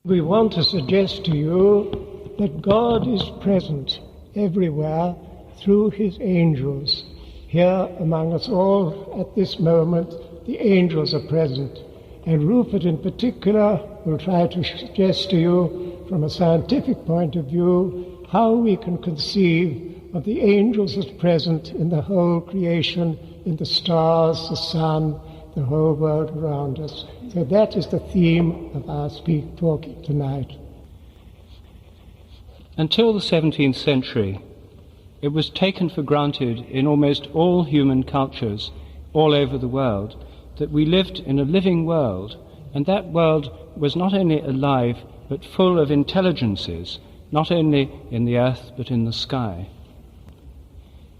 We want to suggest to you that God is present everywhere through his angels. Here among us all at this moment, the angels are present. And Rupert in particular will try to suggest to you from a scientific point of view how we can conceive of the angels as present in the whole creation, in the stars, the sun, the whole world around us. So that is the theme of our talking tonight. Until the 17th century, it was taken for granted in almost all human cultures all over the world that we lived in a living world, and that world was not only alive but full of intelligences, not only in the earth but in the sky.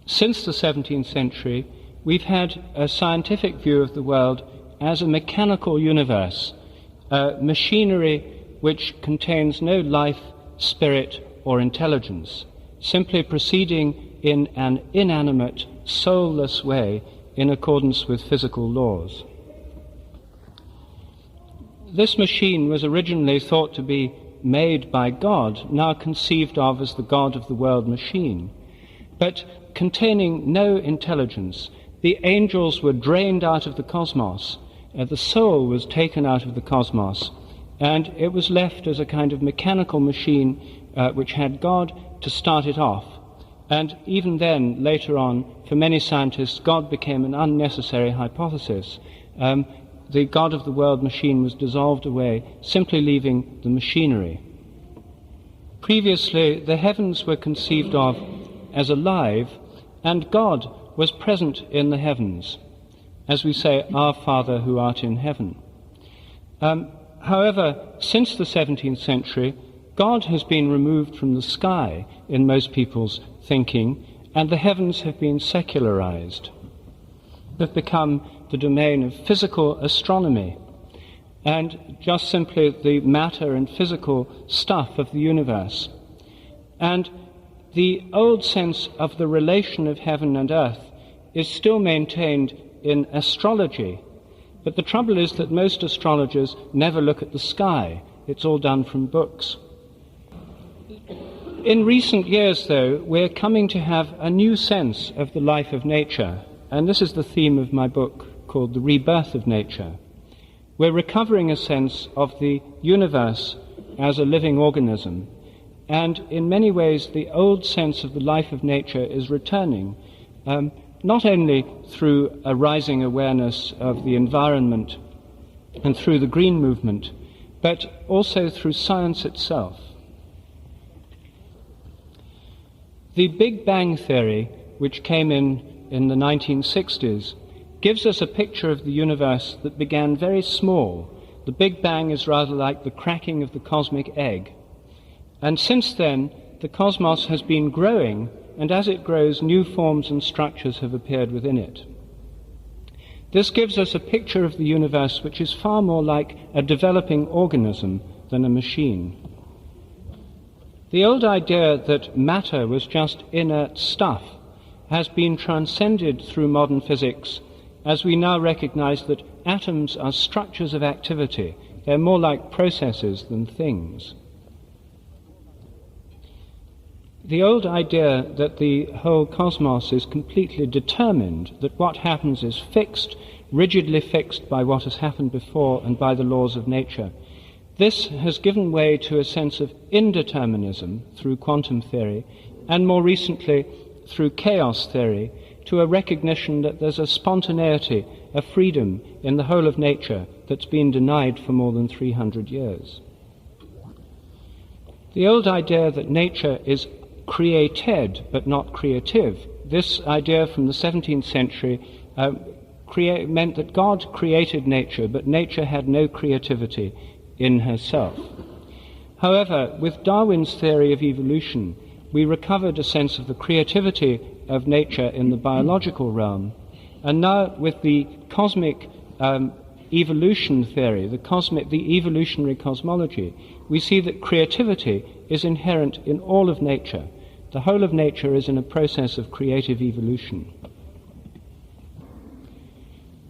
Since the 17th century, we've had a scientific view of the world as a mechanical universe, a machinery which contains no life, spirit, or intelligence, simply proceeding in an inanimate, soulless way in accordance with physical laws. This machine was originally thought to be made by God, now conceived of as the God of the world machine, but containing no intelligence. The angels were drained out of the cosmos, the soul was taken out of the cosmos, and it was left as a kind of mechanical machine which had God to start it off. And even then, later on, for many scientists, God became an unnecessary hypothesis. The God of the world machine was dissolved away, simply leaving the machinery. Previously, the heavens were conceived of as alive, and God was present in the heavens, as we say, Our Father who art in heaven. However, since the 17th century, God has been removed from the sky in most people's thinking, and the heavens have been secularized. They've become the domain of physical astronomy, and just simply the matter and physical stuff of the universe. And the old sense of the relation of heaven and earth is still maintained in astrology, but the trouble is that most astrologers never look at the sky. It's all done from books. In recent years, though, we're coming to have a new sense of the life of nature, and this is the theme of my book called The Rebirth of Nature. We're recovering a sense of the universe as a living organism, and in many ways the old sense of the life of nature is returning, not only through a rising awareness of the environment and through the green movement, but also through science itself. The Big Bang theory, which came in the 1960s, gives us a picture of the universe that began very small. The Big Bang is rather like the cracking of the cosmic egg. And since then, the cosmos has been growing, and as it grows, new forms and structures have appeared within it. This gives us a picture of the universe which is far more like a developing organism than a machine. The old idea that matter was just inert stuff has been transcended through modern physics, as we now recognize that atoms are structures of activity. They're more like processes than things. The old idea that the whole cosmos is completely determined, that what happens is fixed, rigidly fixed by what has happened before and by the laws of nature, this has given way to a sense of indeterminism through quantum theory, and more recently through chaos theory, to a recognition that there's a spontaneity, a freedom in the whole of nature that's been denied for more than 300 years. The old idea that nature is created but not creative, this idea from the 17th century meant that God created nature, but nature had no creativity in herself. However, with Darwin's theory of evolution, we recovered a sense of the creativity of nature in the biological realm, and now with the cosmic evolution theory, the evolutionary cosmology, we see that creativity is inherent in all of nature. The whole of nature is in a process of creative evolution.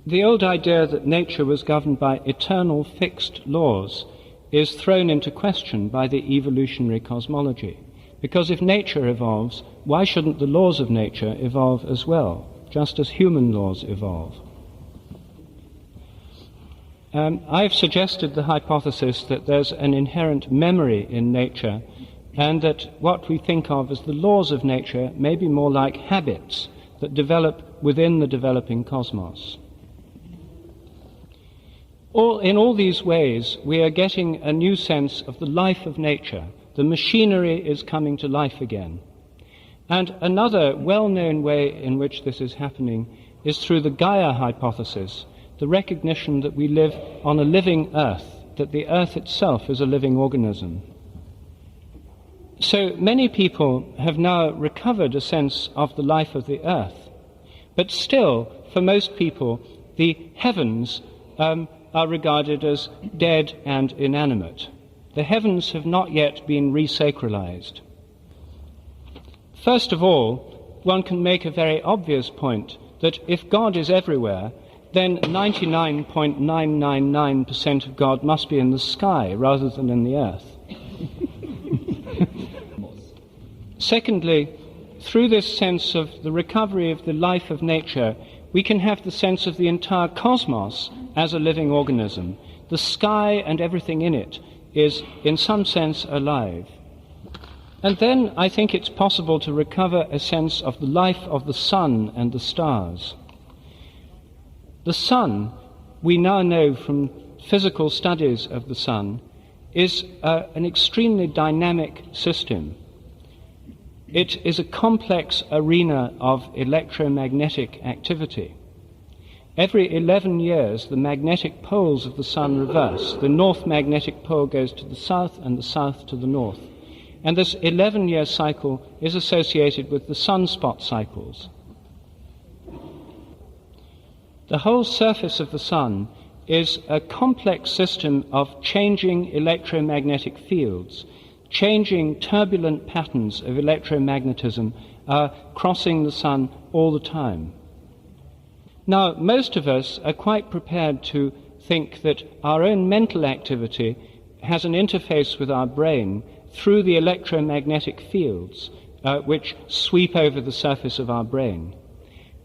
The old idea that nature was governed by eternal fixed laws is thrown into question by the evolutionary cosmology. Because if nature evolves, why shouldn't the laws of nature evolve as well, just as human laws evolve? I've suggested the hypothesis that there's an inherent memory in nature, and that what we think of as the laws of nature may be more like habits that develop within the developing cosmos. In all these ways, we are getting a new sense of the life of nature. The machinery is coming to life again. And another well-known way in which this is happening is through the Gaia Hypothesis, the recognition that we live on a living earth, that the earth itself is a living organism. So many people have now recovered a sense of the life of the earth, but still, for most people, the heavens are regarded as dead and inanimate. The heavens have not yet been resacralized. First of all, one can make a very obvious point that if God is everywhere, then 99.999% of God must be in the sky rather than in the earth. Secondly, through this sense of the recovery of the life of nature, we can have the sense of the entire cosmos as a living organism. The sky and everything in it is, in some sense, alive. And then I think it's possible to recover a sense of the life of the sun and the stars. The sun, we now know from physical studies of the sun, is an extremely dynamic system. It is a complex arena of electromagnetic activity. Every 11 years, the magnetic poles of the sun reverse. The north magnetic pole goes to the south and the south to the north. And this 11-year cycle is associated with the sunspot cycles. The whole surface of the sun is a complex system of changing electromagnetic fields. Changing turbulent patterns of electromagnetism are crossing the sun all the time. Now, most of us are quite prepared to think that our own mental activity has an interface with our brain through the electromagnetic fields which sweep over the surface of our brain.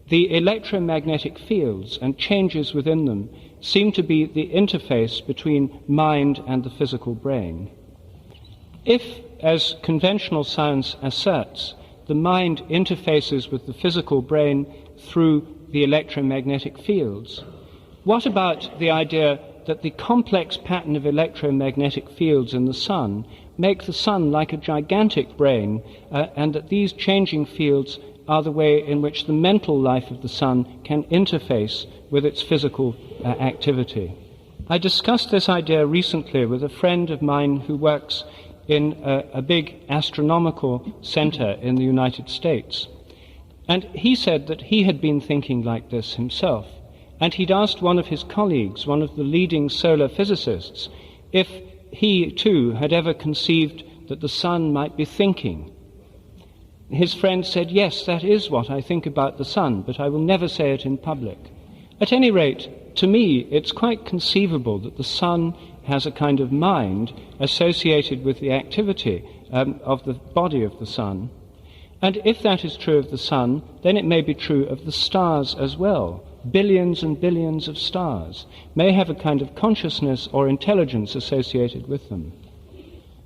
The electromagnetic fields and changes within them seem to be the interface between mind and the physical brain. If, as conventional science asserts, the mind interfaces with the physical brain through the electromagnetic fields, what about the idea that the complex pattern of electromagnetic fields in the sun make the sun like a gigantic brain, and that these changing fields are the way in which the mental life of the sun can interface with its physical activity? I discussed this idea recently with a friend of mine who works in a big astronomical center in the United States. And he said that he had been thinking like this himself. And he'd asked one of his colleagues, one of the leading solar physicists, if he too had ever conceived that the sun might be thinking. His friend said, "Yes, that is what I think about the sun, but I will never say it in public." At any rate, to me, it's quite conceivable that the sun has a kind of mind associated with the activity of the body of the sun. And if that is true of the sun, then it may be true of the stars as well. Billions and billions of stars may have a kind of consciousness or intelligence associated with them.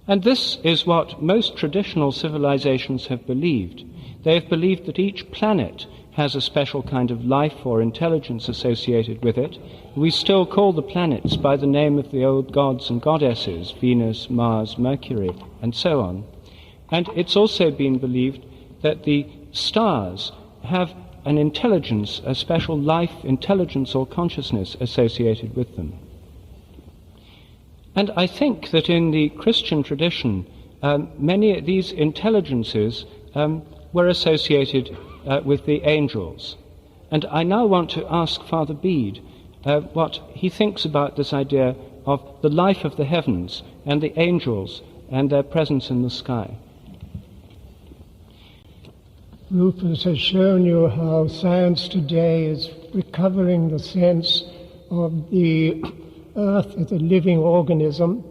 And this is what most traditional civilizations have believed. They have believed that each planet has a special kind of life or intelligence associated with it. We still call the planets by the name of the old gods and goddesses, Venus, Mars, Mercury, and so on. And it's also been believed that the stars have an intelligence, a special life, intelligence or consciousness associated with them. And I think that in the Christian tradition, many of these intelligences were associated with the angels. And I now want to ask Father Bede what he thinks about this idea of the life of the heavens and the angels and their presence in the sky. Rupert has shown you how science today is recovering the sense of the earth as a living organism,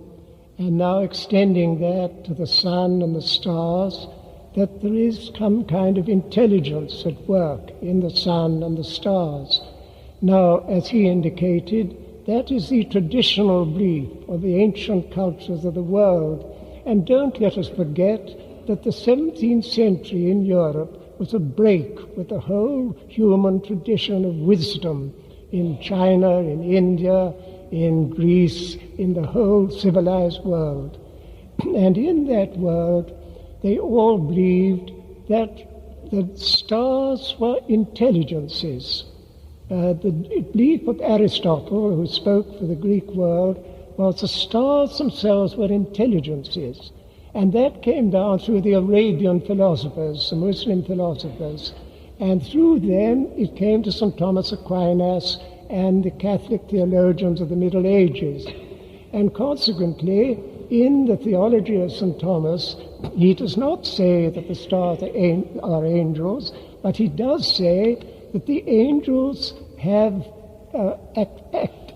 and now extending that to the sun and the stars, that there is some kind of intelligence at work in the sun and the stars. Now, as he indicated, that is the traditional belief of the ancient cultures of the world. And don't let us forget that the 17th century in Europe was a break with the whole human tradition of wisdom in China, in India, in Greece, in the whole civilized world. And in that world, they all believed that the stars were intelligences. The belief of Aristotle, who spoke for the Greek world, was the stars themselves were intelligences. And that came down through the Arabian philosophers, the Muslim philosophers. And through them it came to St. Thomas Aquinas and the Catholic theologians of the Middle Ages. And consequently, in the theology of St. Thomas, he does not say that the stars are angels, but he does say that the angels have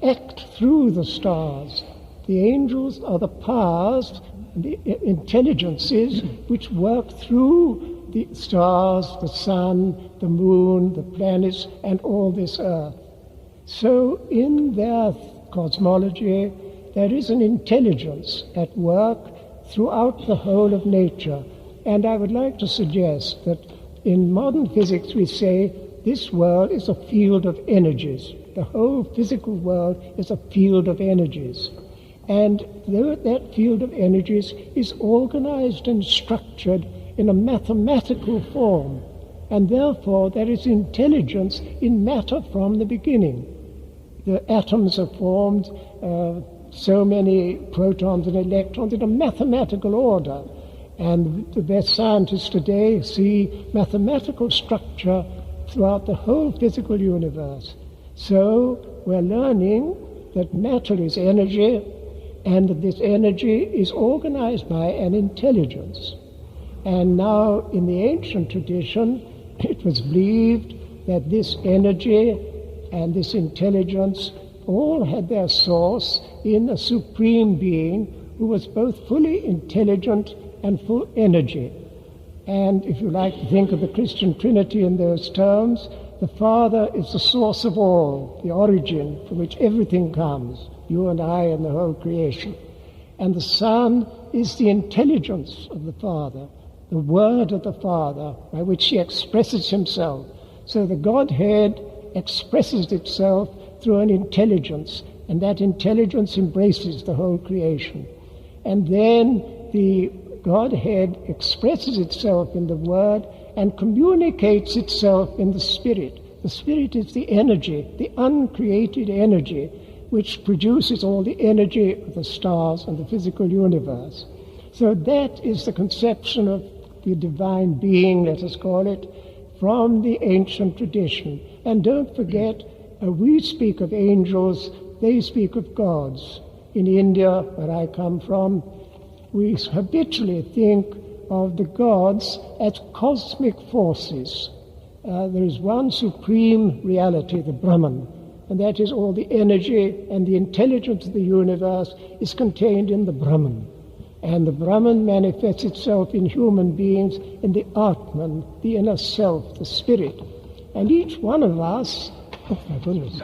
act through the stars. The angels are the powers, the intelligences which work through the stars, the sun, the moon, the planets, and all this earth. So in their cosmology, there is an intelligence at work throughout the whole of nature. And I would like to suggest that in modern physics we say this world is a field of energies. The whole physical world is a field of energies. And that field of energies is organized and structured in a mathematical form. And therefore there is intelligence in matter from the beginning. The atoms are formed, so many protons and electrons in a mathematical order. And the best scientists today see mathematical structure throughout the whole physical universe. So we're learning that matter is energy, and that this energy is organized by an intelligence. And now in the ancient tradition, it was believed that this energy and this intelligence all had their source in a supreme being who was both fully intelligent and full energy. And if you like to think of the Christian Trinity in those terms, the Father is the source of all, the origin from which everything comes, you and I and the whole creation. And the Son is the intelligence of the Father, the word of the Father by which he expresses himself. So the Godhead expresses itself through an intelligence, and that intelligence embraces the whole creation. And then the Godhead expresses itself in the Word and communicates itself in the Spirit. The Spirit is the energy, the uncreated energy, which produces all the energy of the stars and the physical universe. So that is the conception of the divine being, let us call it, from the ancient tradition. And don't forget, we speak of angels, they speak of gods. In India, where I come from, we habitually think of the gods as cosmic forces. There is one supreme reality, the Brahman, and that is all the energy and the intelligence of the universe is contained in the Brahman. And the Brahman manifests itself in human beings in the Atman, the inner self, the spirit. And each one of us, oh my goodness.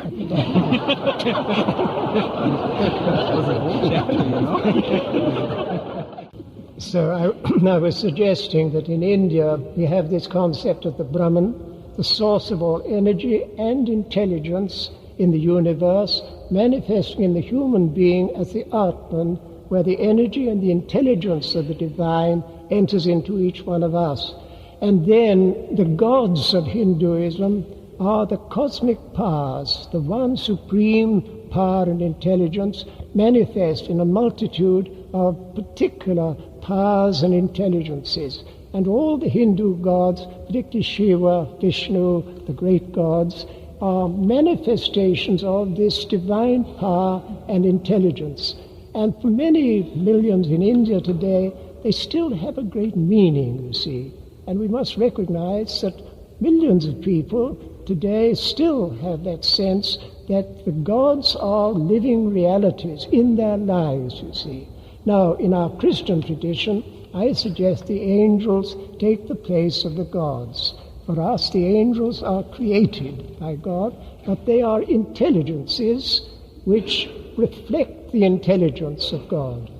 So I was suggesting that in India we have this concept of the Brahman, the source of all energy and intelligence in the universe, manifesting in the human being as the Atman, where the energy and the intelligence of the divine enters into each one of us. And then the gods of Hinduism are the cosmic powers, the one supreme power and intelligence manifest in a multitude of particular powers and intelligences. And all the Hindu gods, particularly Shiva, Vishnu, the great gods, are manifestations of this divine power and intelligence. And for many millions in India today, they still have a great meaning, you see. And we must recognize that millions of people today still have that sense that the gods are living realities in their lives, you see. Now, in our Christian tradition, I suggest the angels take the place of the gods. For us, the angels are created by God, but they are intelligences which reflect the intelligence of God.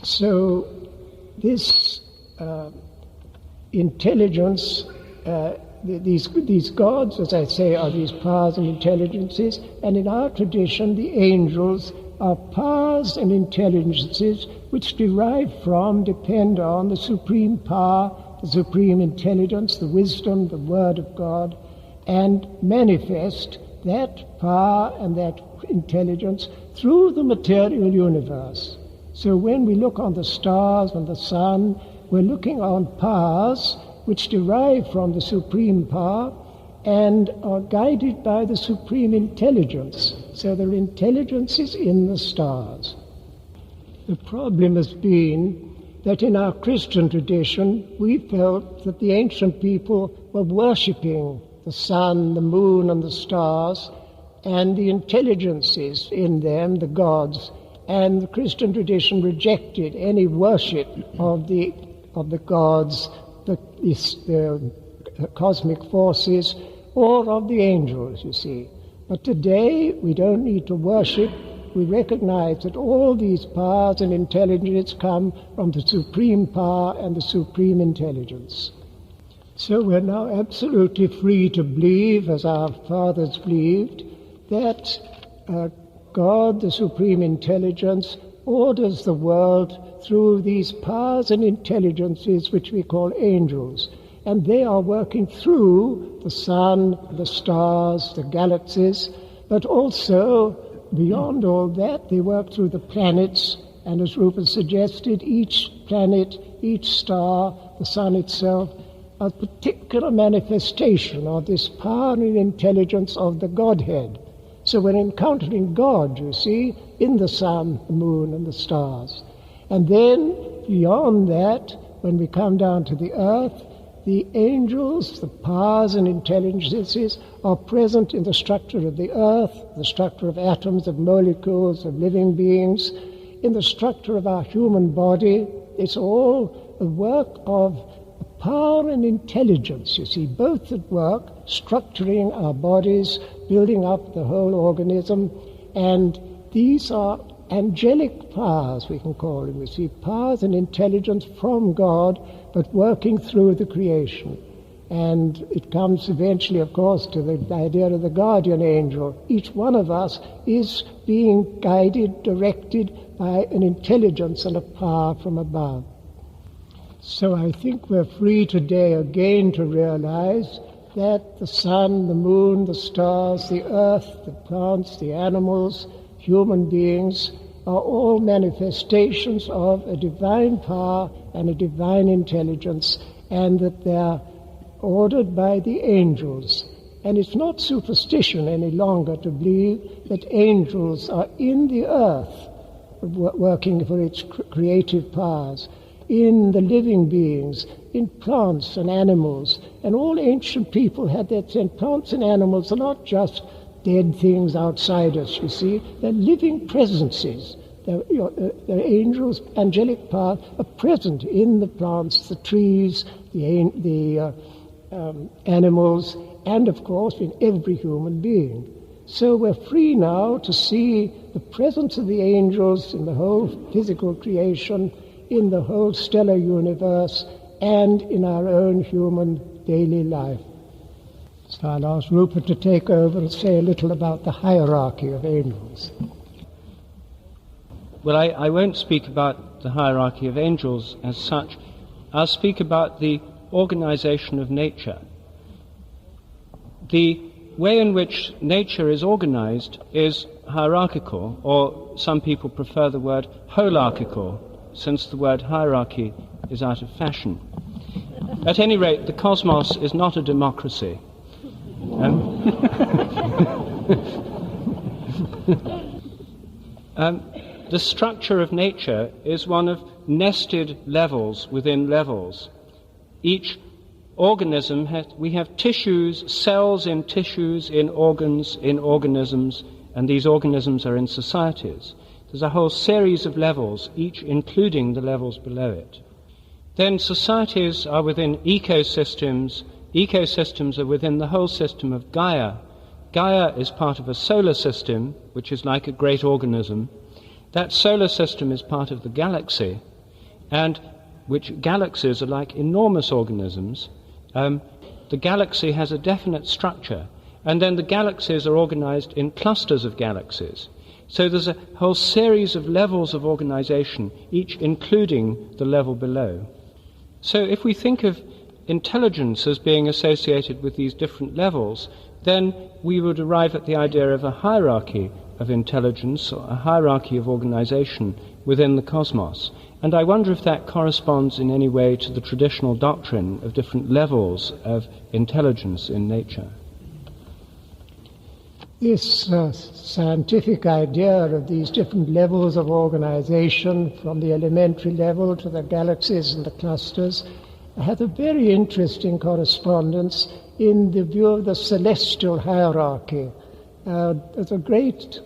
So this intelligence, these gods, as I say, are these powers and intelligences, and in our tradition, the angels are powers and intelligences which depend on the supreme power, the supreme intelligence, the wisdom, the word of God, and manifest that power and that intelligence through the material universe. So when we look on the stars and the sun, we're looking on powers which derive from the supreme power and are guided by the supreme intelligence. So there are intelligences in the stars. The problem has been that in our Christian tradition, we felt that the ancient people were worshipping the sun, the moon, and the stars, and the intelligences in them, the gods, and the Christian tradition rejected any worship of the gods, the cosmic forces, or of the angels, you see. But today, we don't need to worship. We recognize that all these powers and intelligence come from the supreme power and the supreme intelligence. So we're now absolutely free to believe, as our fathers believed, that God, the supreme intelligence, orders the world through these powers and intelligences which we call angels. And they are working through the sun, the stars, the galaxies, but also, beyond all that, they work through the planets, and as Rupert suggested, each planet, each star, the sun itself, a particular manifestation of this power and intelligence of the Godhead. So we're encountering God, you see, in the sun, the moon, and the stars. And then, beyond that, when we come down to the earth, the angels, the powers and intelligences are present in the structure of the earth, the structure of atoms, of molecules, of living beings, in the structure of our human body. It's all a work of power and intelligence, you see, both at work, structuring our bodies, building up the whole organism, and these are angelic powers, we can call them, you see, powers and intelligence from God, but working through the creation. And it comes eventually, of course, to the idea of the guardian angel. Each one of us is being guided, directed by an intelligence and a power from above. So I think we're free today again to realize that the sun, the moon, the stars, the earth, the plants, the animals, human beings are all manifestations of a divine power and a divine intelligence, and that they're ordered by the angels. And it's not superstition any longer to believe that angels are in the earth working for its creative powers, in the living beings, in plants and animals. And all ancient people had that sense. Plants and animals are not just dead things outside us, you see. They're living presences. They're angels, angelic powers are present in the plants, the trees, the animals, and of course in every human being. So we're free now to see the presence of the angels in the whole physical creation, in the whole stellar universe, and in our own human daily life. So I'll ask Rupert to take over and say a little about the hierarchy of angels. Well, I won't speak about the hierarchy of angels as such. I'll speak about the organization of nature. The way in which nature is organized is hierarchical, or some people prefer the word holarchical, since the word hierarchy is out of fashion. At any rate, the cosmos is not a democracy. The structure of nature is one of nested levels within levels. Each organism we have tissues, cells in tissues, in organs, in organisms, and these organisms are in societies. There's a whole series of levels, each including the levels below it. Then societies are within ecosystems. Ecosystems are within the whole system of Gaia. Gaia is part of a solar system, which is like a great organism. That solar system is part of the galaxy, and which galaxies are like enormous organisms. The galaxy has a definite structure, and then the galaxies are organized in clusters of galaxies. So there's a whole series of levels of organization, each including the level below. So if we think of intelligence as being associated with these different levels, then we would arrive at the idea of a hierarchy of intelligence, or a hierarchy of organization within the cosmos. And I wonder if that corresponds in any way to the traditional doctrine of different levels of intelligence in nature. This scientific idea of these different levels of organization, from the elementary level to the galaxies and the clusters, had a very interesting correspondence in the view of the celestial hierarchy. There's a great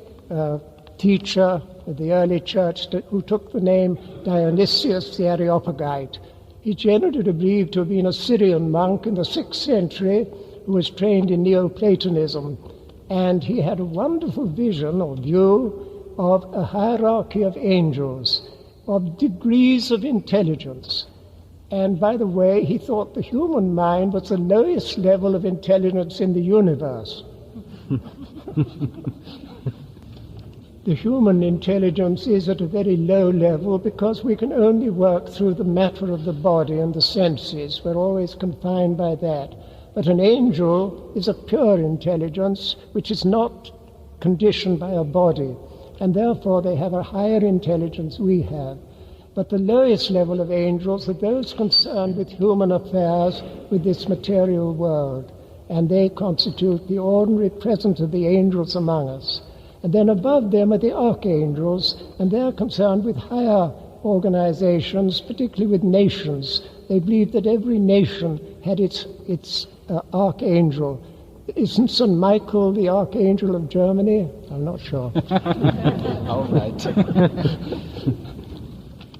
teacher of the early church who took the name Dionysius the Areopagite. He generally believed to have been a Syrian monk in the 6th century who was trained in Neoplatonism. And he had a wonderful vision or view of a hierarchy of angels, of degrees of intelligence. And by the way, he thought the human mind was the lowest level of intelligence in the universe. The human intelligence is at a very low level because we can only work through the matter of the body and the senses. We're always confined by that. But an angel is a pure intelligence which is not conditioned by a body, and therefore they have a higher intelligence we have. But the lowest level of angels are those concerned with human affairs, with this material world, and they constitute the ordinary presence of the angels among us. And then above them are the archangels, and they're concerned with higher organizations, particularly with nations. They believe that every nation had its archangel. Isn't St. Michael the archangel of Germany? I'm not sure. All right.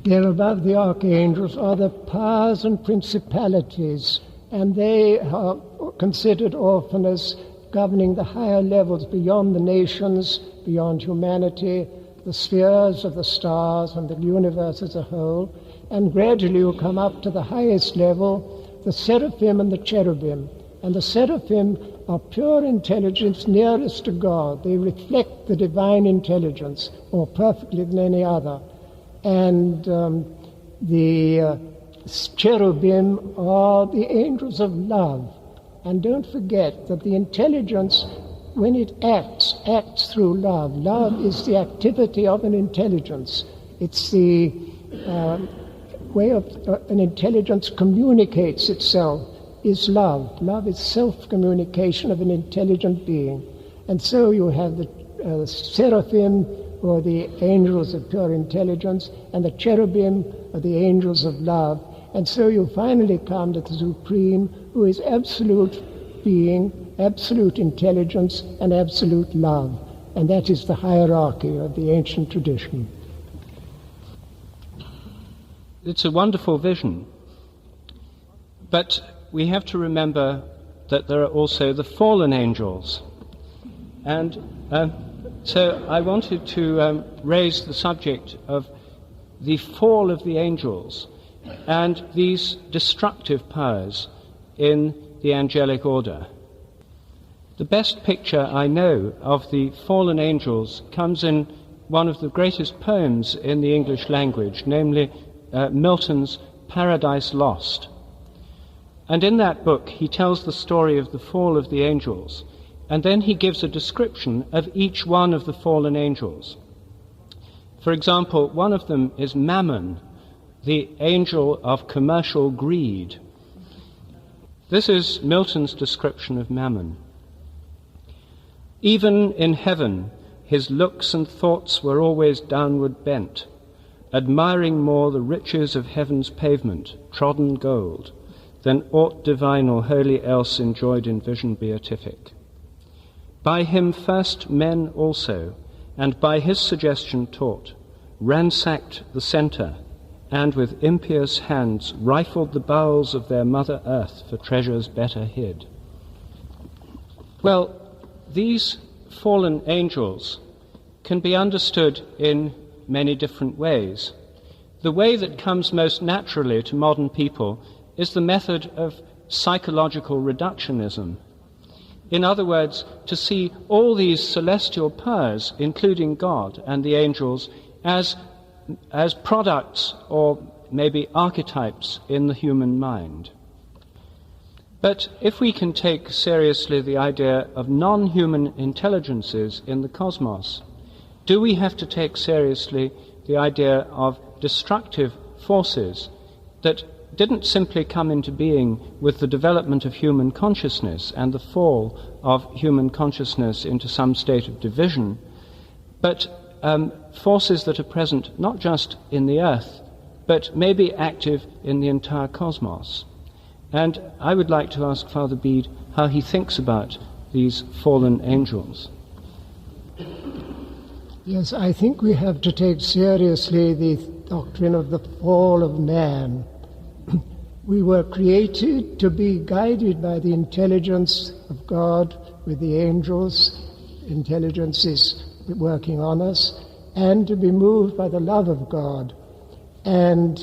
There above the archangels are the powers and principalities, and they are considered often as governing the higher levels beyond the nations, beyond humanity, the spheres of the stars and the universe as a whole. And gradually you come up to the highest level, the Seraphim and the Cherubim. And the Seraphim are pure intelligence nearest to God. They reflect the divine intelligence more perfectly than any other. And the Cherubim are the angels of love. And don't forget that the intelligence, when it acts through love. Love is the activity of an intelligence. It's the way of an intelligence communicates itself. Is love. Love is self-communication of an intelligent being. And so you have the Seraphim, or the angels of pure intelligence, and the Cherubim are the angels of love. And so you finally come to the Supreme, who is absolute being, absolute intelligence, and absolute love. And that is the hierarchy of the ancient tradition. It's a wonderful vision. But we have to remember that there are also the fallen angels. And so I wanted to raise the subject of the fall of the angels and these destructive powers in the angelic order. The best picture I know of the fallen angels comes in one of the greatest poems in the English language, namely Milton's Paradise Lost. And in that book he tells the story of the fall of the angels, and then he gives a description of each one of the fallen angels. For example, one of them is Mammon, the angel of commercial greed. This is Milton's description of Mammon. Even in heaven his looks and thoughts were always downward bent, admiring more the riches of heaven's pavement, trodden gold, than aught divine or holy else enjoyed in vision beatific. By him first men also, and by his suggestion taught, ransacked the centre, and with impious hands rifled the bowels of their Mother Earth for treasures better hid. Well, these fallen angels can be understood in many different ways. The way that comes most naturally to modern people is the method of psychological reductionism. In other words, to see all these celestial powers, including God and the angels, as products or maybe archetypes in the human mind. But if we can take seriously the idea of non-human intelligences in the cosmos, do we have to take seriously the idea of destructive forces that didn't simply come into being with the development of human consciousness and the fall of human consciousness into some state of division, but forces that are present not just in the earth, but may be active in the entire cosmos? And I would like to ask Father Bede how he thinks about these fallen angels. Yes, I think we have to take seriously the doctrine of the fall of man. We were created to be guided by the intelligence of God with the angels. Intelligence is working on us, and to be moved by the love of God. And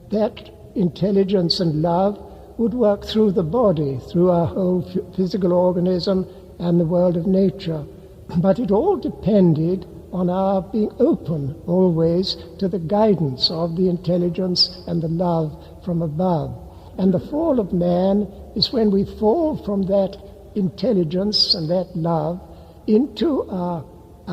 that intelligence and love would work through the body, through our whole physical organism and the world of nature. But it all depended on our being open always to the guidance of the intelligence and the love from above. And the fall of man is when we fall from that intelligence and that love into our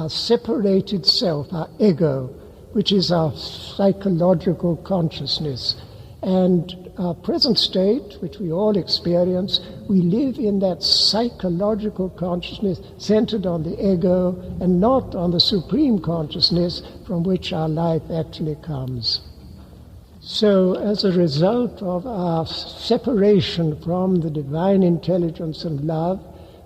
separated self, our ego, which is our psychological consciousness. And our present state, which we all experience, we live in that psychological consciousness centered on the ego and not on the supreme consciousness from which our life actually comes. So as a result of our separation from the divine intelligence and love,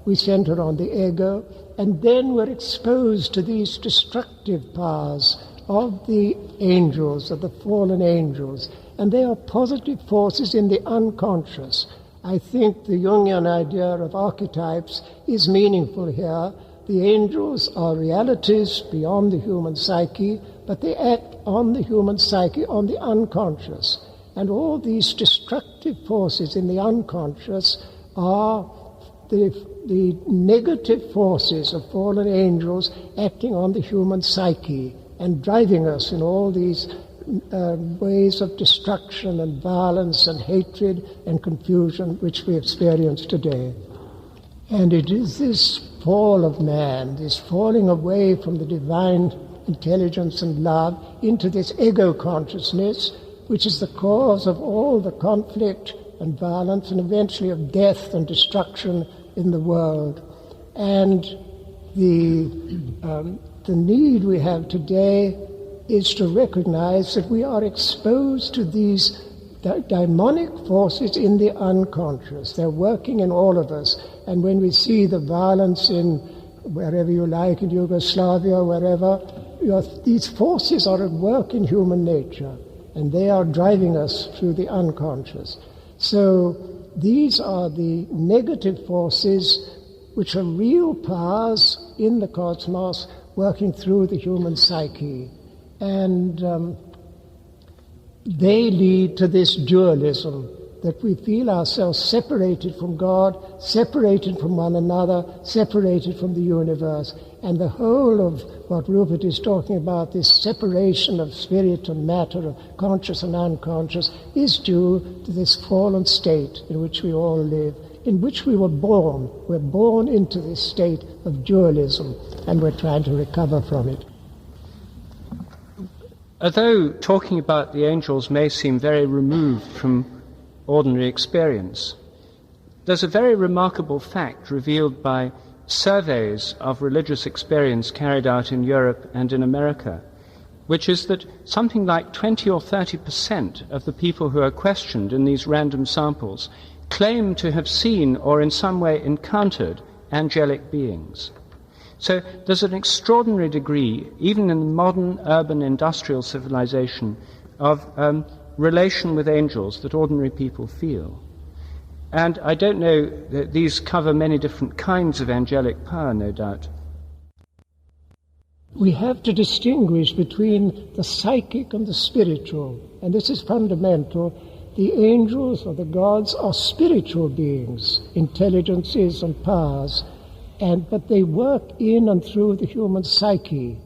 we center on the ego, and then we're exposed to these destructive powers of the angels, of the fallen angels, and they are positive forces in the unconscious. I think the Jungian idea of archetypes is meaningful here. The angels are realities beyond the human psyche, but they act on the human psyche, on the unconscious. And all these destructive forces in the unconscious are the negative forces of fallen angels acting on the human psyche and driving us in all these ways of destruction and violence and hatred and confusion which we experience today. And it is this fall of man, this falling away from the divine intelligence and love into this ego consciousness, which is the cause of all the conflict and violence and eventually of death and destruction in the world. And the need we have today is to recognize that we are exposed to these demonic forces in the unconscious. They're working in all of us. And when we see the violence in wherever you like, in Yugoslavia, wherever, these forces are at work in human nature, and they are driving us through the unconscious. So these are the negative forces which are real powers in the cosmos working through the human psyche. And they lead to this dualism, that we feel ourselves separated from God, separated from one another, separated from the universe. And the whole of what Rupert is talking about, this separation of spirit and matter, of conscious and unconscious, is due to this fallen state in which we all live, in which we were born. We're born into this state of dualism, and we're trying to recover from it. Although talking about the angels may seem very removed from ordinary experience, there's a very remarkable fact revealed by surveys of religious experience carried out in Europe and in America, which is that something like 20 or 30% of the people who are questioned in these random samples claim to have seen or in some way encountered angelic beings. So there's an extraordinary degree, even in modern urban industrial civilization, of relation with angels that ordinary people feel. And I don't know, that these cover many different kinds of angelic power, no doubt. We have to distinguish between the psychic and the spiritual, and this is fundamental. The angels or the gods are spiritual beings, intelligences and powers, but they work in and through the human psyche.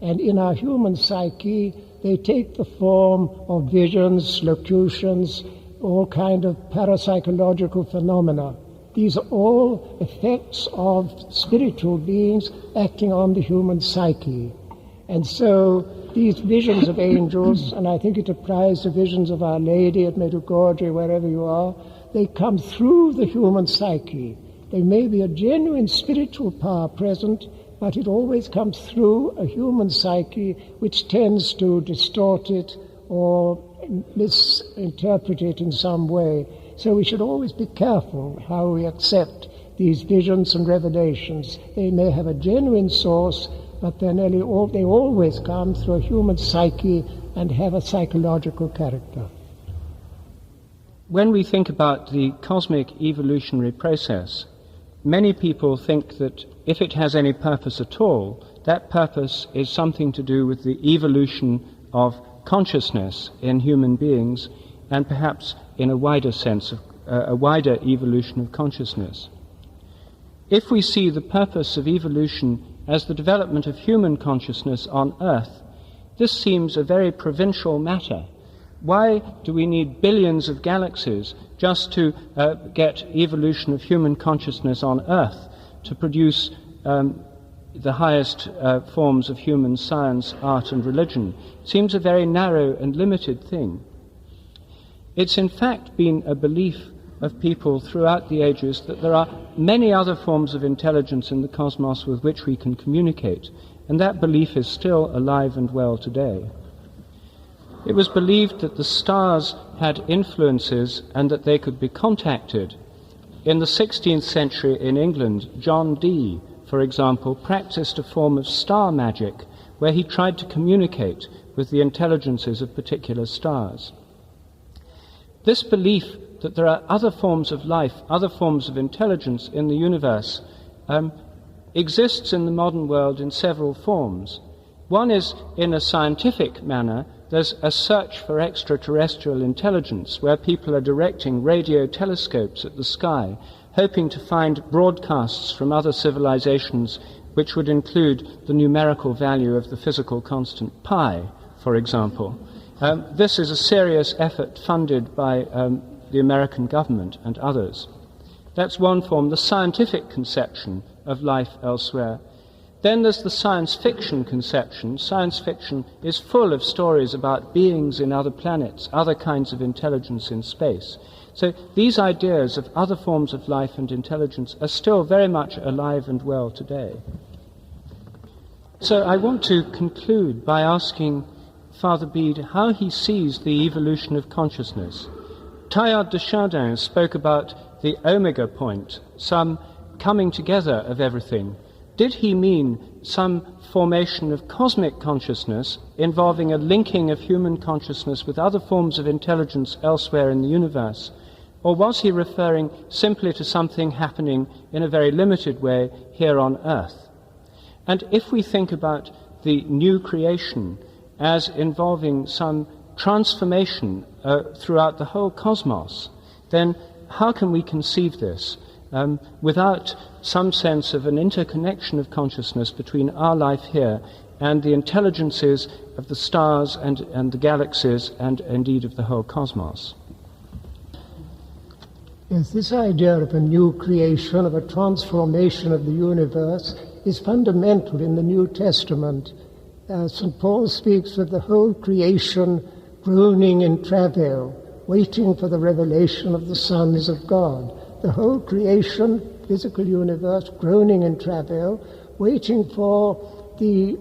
And in our human psyche, they take the form of visions, locutions, all kind of parapsychological phenomena. These are all effects of spiritual beings acting on the human psyche. And so these visions of angels, and I think it applies to visions of Our Lady at Medjugorje, wherever you are, they come through the human psyche. There may be a genuine spiritual power present, but it always comes through a human psyche which tends to distort it or misinterpret it in some way. So we should always be careful how we accept these visions and revelations. They may have a genuine source, but they always come through a human psyche and have a psychological character. When we think about the cosmic evolutionary process, many people think that if it has any purpose at all, that purpose is something to do with the evolution of consciousness in human beings, and perhaps in a wider sense of a wider evolution of consciousness. If we see the purpose of evolution as the development of human consciousness on Earth, this seems a very provincial matter. Why do we need billions of galaxies just to get evolution of human consciousness on Earth to produce the highest forms of human science, art and religion? It seems a very narrow and limited thing. It's in fact been a belief of people throughout the ages that there are many other forms of intelligence in the cosmos with which we can communicate, and that belief is still alive and well today. It was believed that the stars had influences and that they could be contacted. In the 16th century in England, John Dee, for example, practiced a form of star magic where he tried to communicate with the intelligences of particular stars. This belief that there are other forms of life, other forms of intelligence in the universe, exists in the modern world in several forms. One is in a scientific manner. There's a search for extraterrestrial intelligence where people are directing radio telescopes at the sky, hoping to find broadcasts from other civilizations which would include the numerical value of the physical constant pi, for example. This is a serious effort funded by the American government and others. That's one form, the scientific conception of life elsewhere. Then there's the science fiction conception. Science fiction is full of stories about beings in other planets, other kinds of intelligence in space. So these ideas of other forms of life and intelligence are still very much alive and well today. So I want to conclude by asking Father Bede how he sees the evolution of consciousness. Teilhard de Chardin spoke about the omega point, some coming together of everything. Did he mean some formation of cosmic consciousness involving a linking of human consciousness with other forms of intelligence elsewhere in the universe? Or was he referring simply to something happening in a very limited way here on Earth? And if we think about the new creation as involving some transformation throughout the whole cosmos, then how can we conceive this without some sense of an interconnection of consciousness between our life here and the intelligences of the stars and the galaxies and indeed of the whole cosmos? Yes, this idea of a new creation, of a transformation of the universe, is fundamental in the New Testament. St. Paul speaks of the whole creation groaning in travail, waiting for the revelation of the sons of God. The whole creation, physical universe, groaning in travail, waiting for the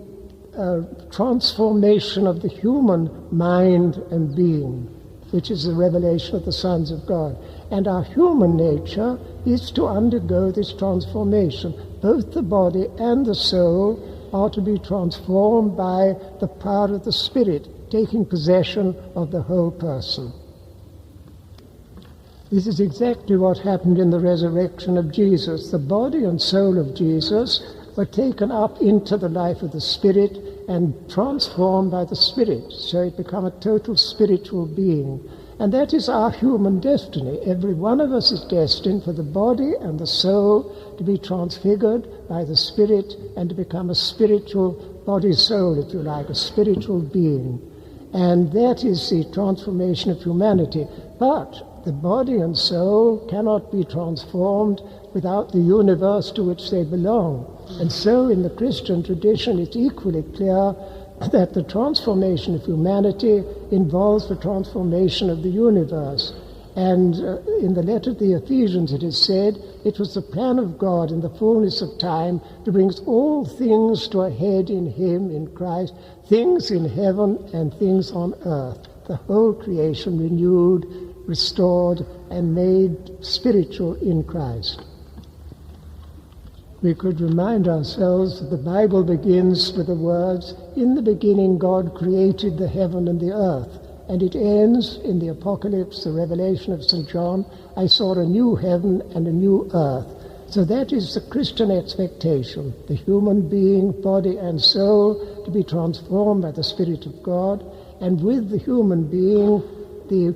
transformation of the human mind and being, which is the revelation of the sons of God. And our human nature is to undergo this transformation, both the body and the soul are to be transformed by the power of the Spirit, taking possession of the whole person. This is exactly what happened in the resurrection of Jesus. The body and soul of Jesus were taken up into the life of the Spirit and transformed by the Spirit, so it became a total spiritual being. And that is our human destiny. Every one of us is destined for the body and the soul to be transfigured by the Spirit and to become a spiritual body-soul, if you like, a spiritual being. And that is the transformation of humanity. But the body and soul cannot be transformed without the universe to which they belong. And so in the Christian tradition it's equally clear that the transformation of humanity involves the transformation of the universe. And in the letter to the Ephesians it is said, it was the plan of God in the fullness of time to bring all things to a head in him, in Christ, things in heaven and things on earth, the whole creation renewed, restored, and made spiritual in Christ. We could remind ourselves that the Bible begins with the words, "In the beginning God created the heaven and the earth," and it ends in the Apocalypse, the Revelation of St. John, "I saw a new heaven and a new earth." So that is the Christian expectation, the human being, body and soul, to be transformed by the Spirit of God, and with the human being, the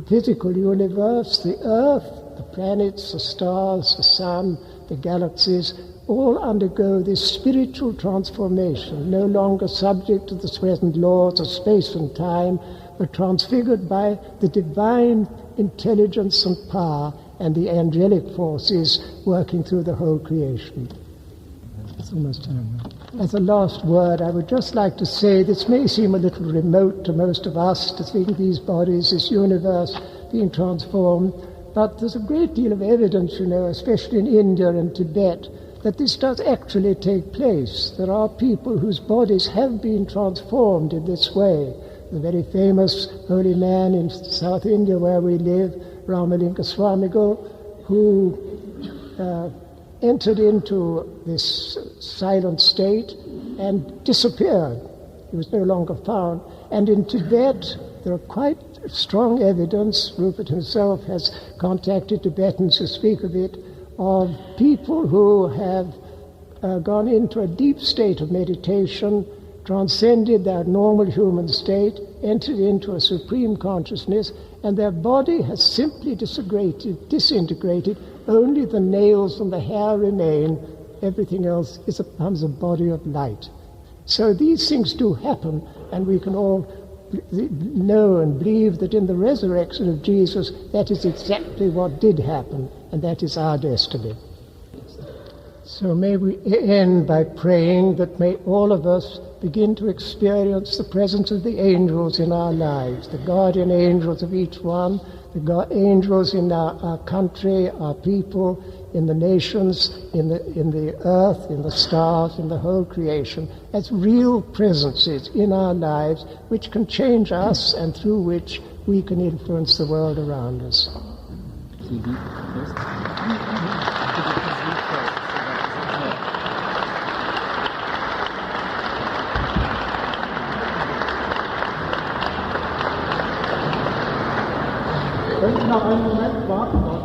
physical universe, the earth, the planets, the stars, the sun, the galaxies, all undergo this spiritual transformation, no longer subject to the present laws of space and time, but transfigured by the divine intelligence and power and the angelic forces working through the whole creation. It's almost time now. As a last word, I would just like to say this may seem a little remote to most of us to think these bodies, this universe being transformed, but there's a great deal of evidence, especially in India and Tibet, that this does actually take place. There are people whose bodies have been transformed in this way. The very famous holy man in South India where we live, Ramalinga Swamigal, who entered into this silent state and disappeared. He was no longer found. And in Tibet, there are quite strong evidence, Rupert himself has contacted Tibetans who speak of it, of people who have gone into a deep state of meditation, transcended their normal human state, entered into a supreme consciousness, and their body has simply disintegrated. Only the nails and the hair remain. Everything else becomes a body of light. So these things do happen, and we can all know and believe that in the resurrection of Jesus, that is exactly what did happen, and that is our destiny. So may we end by praying that may all of us begin to experience the presence of the angels in our lives, the guardian angels of each one, the angels in our country, our people, in the nations, in the earth, in the stars, in the whole creation, as real presences in our lives which can change us and through which we can influence the world around us. Können Sie noch einen Moment warten?